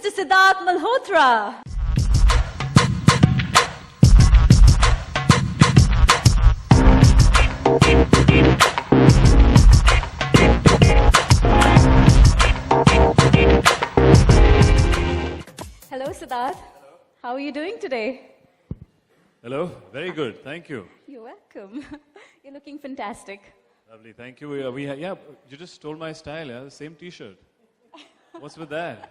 Mr. Siddharth Malhotra. Hello, Siddharth. How are you doing today? Hello, very good, thank you. You're welcome. You're looking fantastic. Lovely, thank you. Yeah, you just stole my style, yeah, the same t-shirt. What's with that?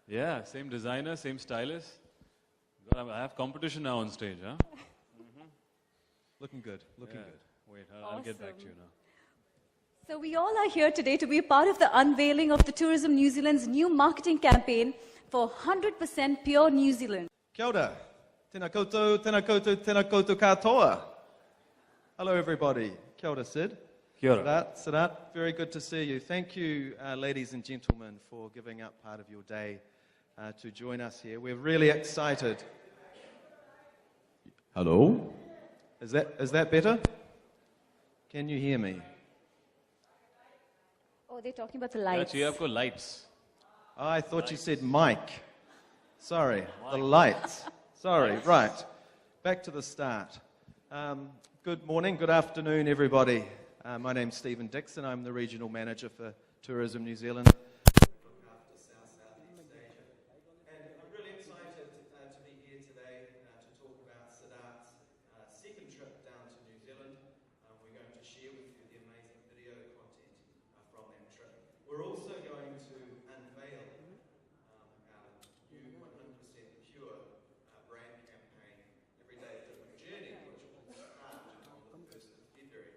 Yeah, same designer, same stylist. God, I have competition now on stage, huh? Looking good, looking good. Wait, I'll get back to you now. So we all are here today to be a part of the unveiling of the Tourism New Zealand's new marketing campaign for 100% pure New Zealand. Kia ora. Tēnā koutou, tēnā koutou, tēnā koutou katoa. Hello everybody. Kia ora, Sid. Kia ora. Siddharth, very good to see you. Thank you, ladies and gentlemen, for giving up part of your day to join us here. We're really excited. Hello? Is that better? Can you hear me? Oh, they're talking about the lights. Yeah, you've got lights. Oh, I thought you said mic. Sorry, the lights. Sorry, right. Back to the start. Good morning, good afternoon, everybody. My name's Stephen Dixon. I'm the Regional Manager for Tourism New Zealand. And I'm really excited to be here today to talk about Siddharth's second trip down to New Zealand. We're going to share with you the amazing video content from that trip. We're also going to unveil our new 100% pure brand campaign, Everyday Different Journey, which will start on the 1st of February.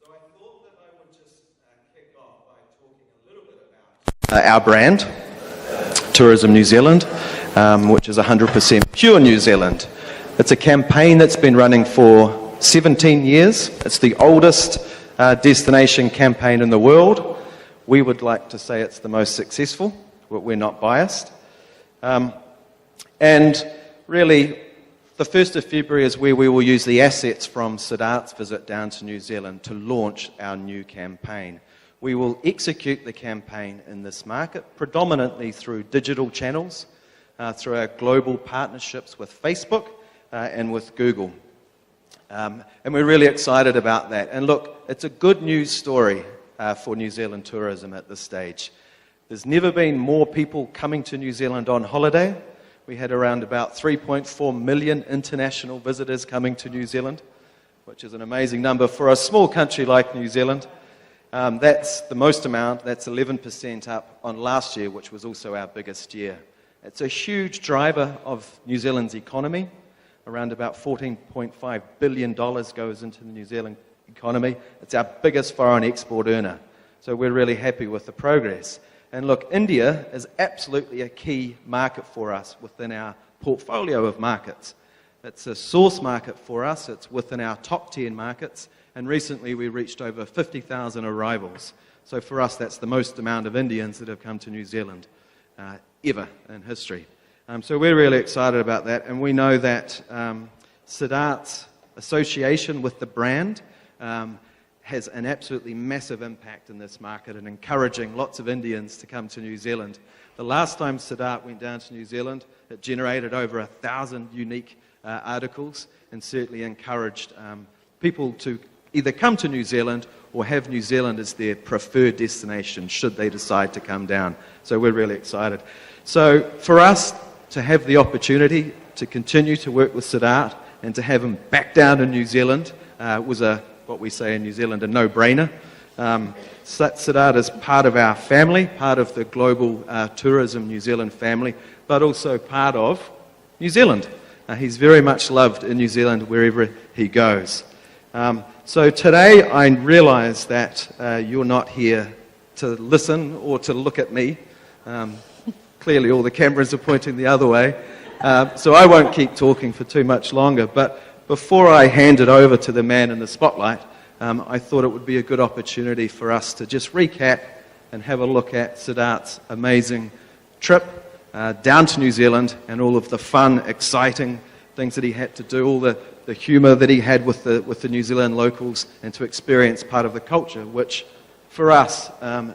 So I thought that I would just kick off by talking a little bit about our brand, Tourism New Zealand, which is 100% pure New Zealand. It's a campaign that's been running for 17 years. It's the oldest destination campaign in the world. We would like to say it's the most successful, but we're not biased. And really, the 1st of February is where we will use the assets from Siddharth's visit down to New Zealand to launch our new campaign. We will execute the campaign in this market, predominantly through digital channels, through our global partnerships with Facebook and with Google. And we're really excited about that. And look, it's a good news story for New Zealand tourism at this stage. There's never been more people coming to New Zealand on holiday. We had around about 3.4 million international visitors coming to New Zealand, which is an amazing number for a small country like New Zealand. That's the most amount. That's 11% up on last year, which was also our biggest year. It's a huge driver of New Zealand's economy. Around about $14.5 billion goes into the New Zealand economy. It's our biggest foreign export earner. So we're really happy with the progress. And look, India is absolutely a key market for us within our portfolio of markets. It's a source market for us. It's within our top 10 markets. And recently we reached over 50,000 arrivals. So for us, that's the most amount of Indians that have come to New Zealand ever in history. So we're really excited about that. And we know that Siddharth's association with the brand has an absolutely massive impact in this market and encouraging lots of Indians to come to New Zealand. The last time Siddharth went down to New Zealand, it generated over 1,000 unique articles and certainly encouraged people to either come to New Zealand or have New Zealand as their preferred destination should they decide to come down. So we're really excited. So for us to have the opportunity to continue to work with Siddharth and to have him back down in New Zealand was what we say in New Zealand, a no-brainer. Siddharth is part of our family, part of the global Tourism New Zealand family, but also part of New Zealand. He's very much loved in New Zealand wherever he goes. So today I realise that you're not here to listen or to look at me. Clearly all the cameras are pointing the other way. So I won't keep talking for too much longer. But before I hand it over to the man in the spotlight, I thought it would be a good opportunity for us to just recap and have a look at Siddharth's amazing trip down to New Zealand and all of the fun, exciting things that he had to do, all the humour that he had with the New Zealand locals, and to experience part of the culture, which for us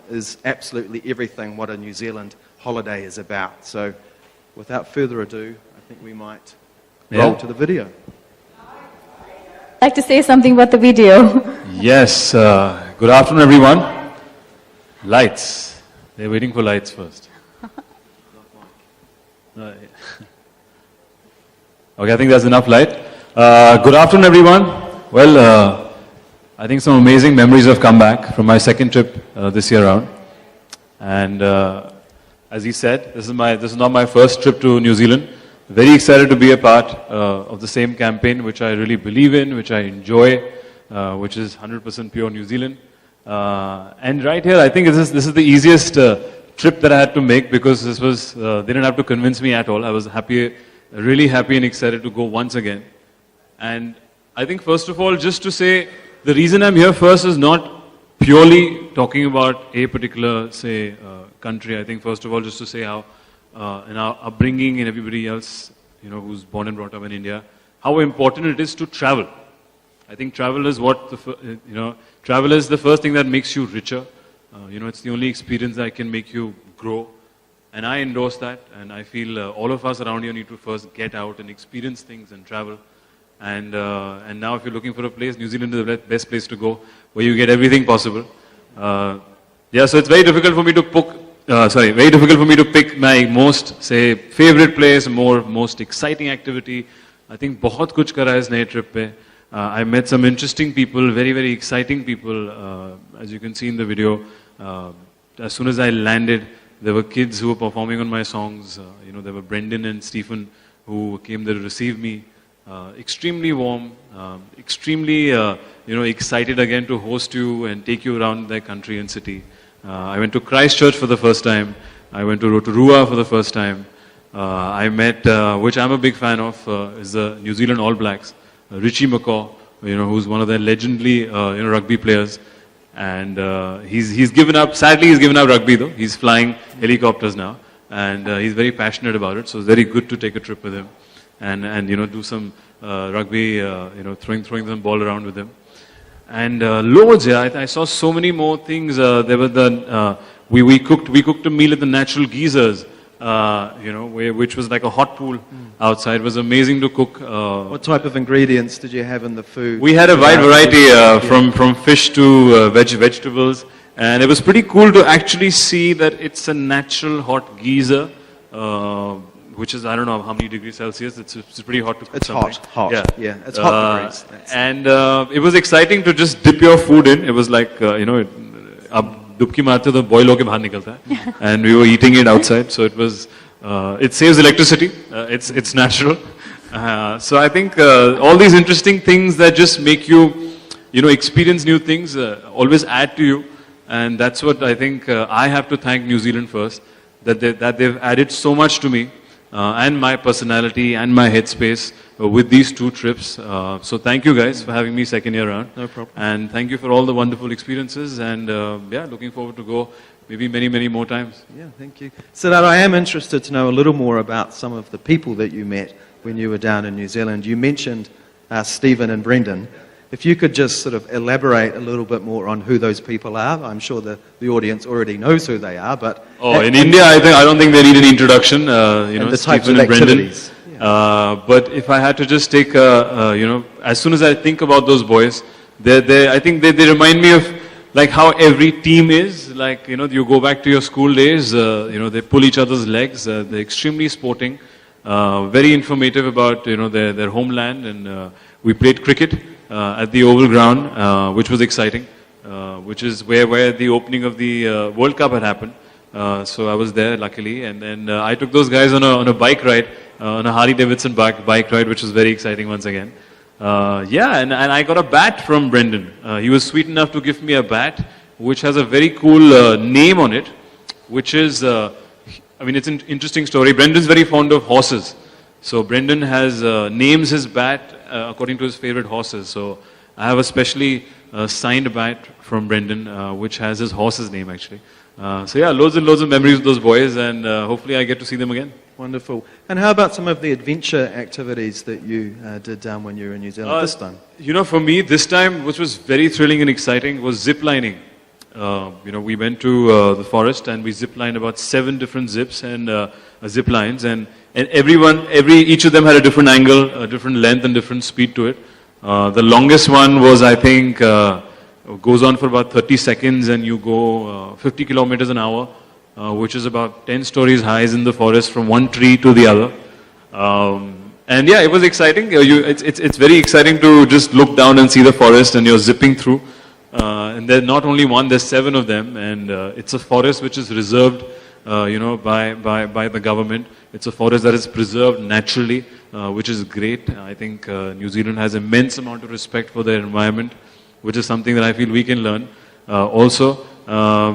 is absolutely everything what a New Zealand holiday is about. So without further ado, I think we might roll to the video. I'd like to say something about the video. Yes, good afternoon everyone. Lights. They're waiting for lights first. Okay, I think that's enough light. Good afternoon everyone. Well, I think some amazing memories have come back from my second trip this year round. And as he said, this is not my first trip to New Zealand. Very excited to be a part of the same campaign which I really believe in, which I enjoy, which is 100% pure New Zealand. And right here, I think this is the easiest trip that I had to make because this was, they didn't have to convince me at all. I was happy, really happy and excited to go once again. And I think first of all, just to say, the reason I'm here first is not purely talking about a particular, say, country. I think first of all, just to say how in our upbringing and everybody else, you know, who's born and brought up in India, how important it is to travel. I think travel is what, travel is the first thing that makes you richer. You know, it's the only experience that can make you grow. And I endorse that. And I feel all of us around here need to first get out and experience things and travel. And now if you're looking for a place, New Zealand is the best place to go, where you get everything possible. Yeah, so it's very difficult for me to pick my most, say, favorite place, most exciting activity. I think बहुत कुछ करा इस नए trip पे. I met some interesting people, very, very exciting people, as you can see in the video. As soon as I landed, there were kids who were performing on my songs. You know, there were Brendan and Stephen who came there to receive me. Extremely warm, extremely, excited again to host you and take you around their country and city. I went to Christchurch for the first time. I went to Rotorua for the first time. I met, which I'm a big fan of, is the New Zealand All Blacks. Richie McCaw, you know, who's one of their legendary, rugby players. And he's given up, sadly he's given up rugby though. He's flying helicopters now. And he's very passionate about it. So it's very good to take a trip with him. And do some rugby, throwing some ball around with him. And loads, yeah, I saw so many more things. There were we cooked a meal at the Natural Geezers, which was like a hot pool outside. It was amazing to cook. What type of ingredients did you have in the food? We had a wide variety, from fish to vegetables. And it was pretty cool to actually see that it's a natural hot geyser. Which is, I don't know how many degrees Celsius, it's pretty hot to cook. It's something. hot, yeah. It's hot degrees. And it was exciting to just dip your food in. It was like, ab dubki marte to boil hoke bahar nikalta hai. And we were eating it outside, so it was, it saves electricity, it's natural. So I think all these interesting things that just make you, experience new things, always add to you. And that's what I think I have to thank New Zealand first, that they've added so much to me. And my personality and my headspace with these two trips. So thank you guys for having me second year around. No problem. And thank you for all the wonderful experiences. And looking forward to go maybe many, many more times. Yeah, thank you. Siddharth, I am interested to know a little more about some of the people that you met when you were down in New Zealand. You mentioned Stephen and Brendan. If you could just sort of elaborate a little bit more on who those people are. I'm sure the audience already knows who they are, but... Oh, in India, I don't think they need an introduction, the types Stephen of and Brendan. activities. Yeah. But if I had to just take, as soon as I think about those boys, I think they remind me of like how every team is. Like, you go back to your school days, they pull each other's legs. They're extremely sporting, very informative about, their homeland. And we played cricket at the Oval Ground, which was exciting, which is where the opening of the World Cup had happened. So I was there, luckily. And then I took those guys on a bike ride, on a Harley-Davidson bike ride, which was very exciting once again. And I got a bat from Brendan. He was sweet enough to give me a bat, which has a very cool name on it, which is, it's an interesting story. Brendan's very fond of horses. So Brendan has names his bat according to his favorite horses. So I have a specially signed bat from Brendan, which has his horse's name actually. Loads and loads of memories with those boys, and hopefully I get to see them again. Wonderful. And how about some of the adventure activities that you did down when you were in New Zealand this time? For me, this time, which was very thrilling and exciting, was zip lining. We went to the forest and we zip-lined about 7 different zips and zip lines, and each of them had a different angle, a different length, and different speed to it. The longest one was, I think, goes on for about 30 seconds, and you go 50 kilometers an hour, which is about 10 stories high in the forest from one tree to the other. And yeah, it was exciting. It's very exciting to just look down and see the forest, and you're zipping through. And there's not only one, there's 7 of them, and it's a forest which is reserved, by the government. It's a forest that is preserved naturally, which is great. I think New Zealand has immense amount of respect for their environment, which is something that I feel we can learn also.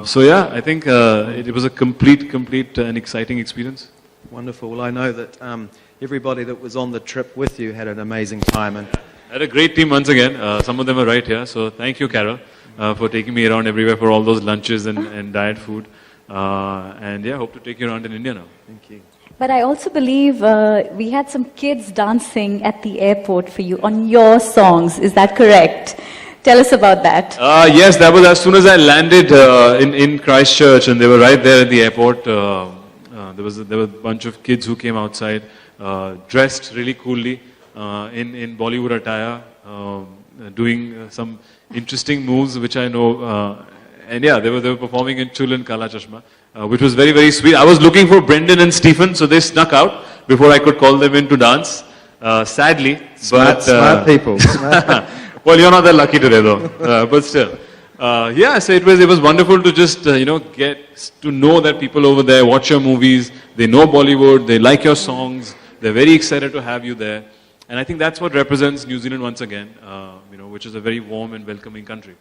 So yeah, I think it was a complete and exciting experience. Wonderful. Well, I know that everybody that was on the trip with you had an amazing time. And I had a great team once again. Some of them are right here. So thank you, Carol, for taking me around everywhere for all those lunches and diet food. And yeah, hope to take you around in India now. thank you. But I also believe we had some kids dancing at the airport for you on your songs. Is that correct? Tell us about that. Yes, that was as soon as I landed in Christchurch, and they were right there at the airport. There were a bunch of kids who came outside, dressed really coolly in Bollywood attire, doing some interesting moves, which I know. And yeah, they were performing in Chul and Kala Chashma, which was very sweet. I was looking for Brendan and Stephen, so they snuck out before I could call them in to dance. Sadly, Smart people. Well, you're not that lucky today, though. But still, yeah. So it was wonderful to just get to know that people over there watch your movies. They know Bollywood. They like your songs. They're very excited to have you there. And I think that's what represents New Zealand once again. Which is a very warm and welcoming country.